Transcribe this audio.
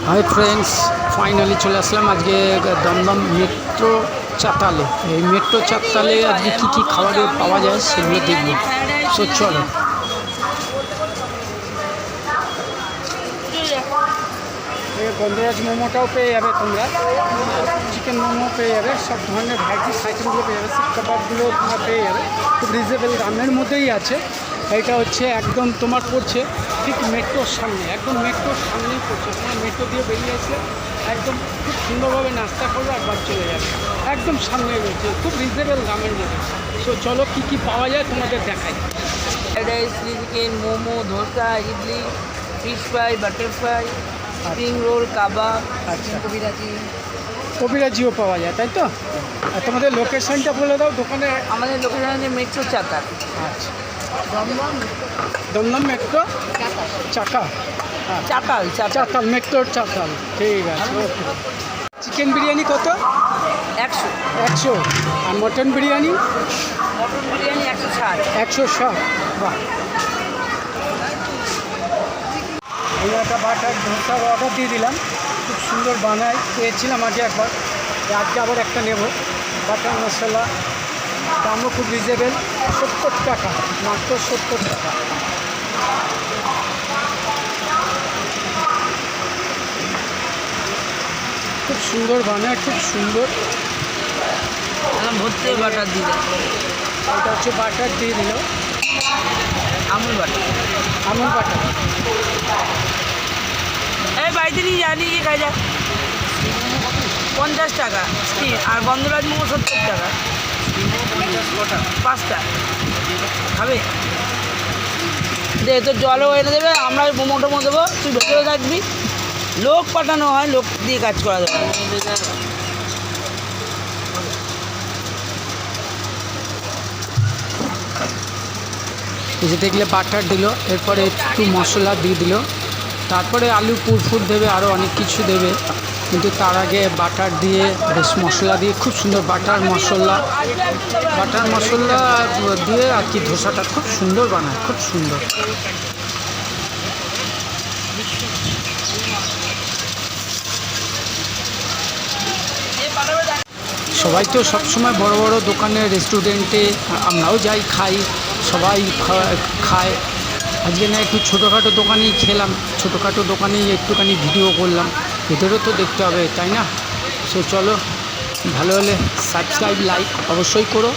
Hi friends, finally চলে আসলাম আজকে Dumdum metro চাতালে। এই মেট্রো চাতালে আজকে কী কী খাবারে পাওয়া যায় সেগুলো দেখব। সো চলো। গন্ধরাজ মোমোটাও পেয়ে যাবে তোমরা, চিকেন মোমো পেয়ে যাবে, সব ধরনের ভ্যারাইটিস আইটেমগুলো পেয়ে যাবে, শিক কাবাবগুলো তোমরা পেয়ে যাবে। খুব রিজনেবল দামের মধ্যেই আছে। এটা হচ্ছে একদম তোমার পড়ছে ঠিক মেট্রোর সামনে, একদম মেট্রোর সামনেই পড়ছে। তোমার মেট্রো দিয়ে বেরিয়ে আসলে একদম খুব সুন্দরভাবে নাস্তা করবে আর বাদ চলে যাবে। একদম সামনে রয়েছে, খুব রিজনেবল দামের মধ্যে। সো চলো কী কী পাওয়া যায় তোমাদের দেখাই। Fried rice, chicken, momo, dosa, idli, fish fry, butter fry, spring roll, কাবাব, আচ্ছা, কবিরাজি। কবিরাজিও পাওয়া যায়, তাই তো? আর তোমাদের লোকেশনটা বলে দাও দোকানে। আমাদের লোকেশন আছে মেট্রো চাকা, আচ্ছা, দমদম দমদম মেট্রো চাকা, চাকাল চাকাল চাকাল, মেট্রোর চাকাল। ঠিক আছে, ওকে। চিকেন বিরিয়ানি কত? 100, 100। আর মটন বিরিয়ানি মটন বিরিয়ানি 160। 160। বাহ। এই একটা বাটার ধোসার অর্ডার দিয়ে দিলাম, খুব সুন্দর বানায়, পেয়েছিলাম আগে একবার, আজকে আবার একটা নেব। বাটার মশলা, দামও খুব রিজনেবল, 70 টাকা, মাত্র 70 টাকা। খুব সুন্দর বানায়, খুব সুন্দর। ভর্তি বাটার দিয়ে দেয়, এটা হচ্ছে বাটার দিয়ে দিল, আমুল বাটার। আমুল বাটার। এই বাড়িতে নিয়ে জানি যে খাই যা 50 টাকা আর গন্ধরাজ মোমো 70 টাকা, 5টা খাবে। দে তোর জলও এনে দেবে, আমরা মোমো টোমো দেবো, তুই ভেতরে থাকবি। লোক পাঠানো হয়, লোক দিয়ে কাজ করা যাবে। এই যে দেখলে বাটার দিল, এরপরে একটু মশলা দিয়ে দিল, তারপরে আলু পুরফুর দেবে, আরও অনেক কিছু দেবে, কিন্তু তার আগে বাটার দিয়ে বেশ মশলা দিয়ে খুব সুন্দর বাটার মশলা দিয়ে আর কি ধোসাটা খুব সুন্দর বানায়, খুব সুন্দর। সবাই তো সবসময় বড় বড় দোকানে, রেস্টুরেন্টে আমরাও যাই, খাই, সবাই খায়। আজকে না একটু ছোটোখাটো দোকানেই খেলাম, ছোটোখাটো দোকানেই একটুখানি ভিডিও করলাম, এদেরও তো দেখতে হবে, তাই না? সো চলো, ভালো হলে সাবস্ক্রাইব, লাইক অবশ্যই করো।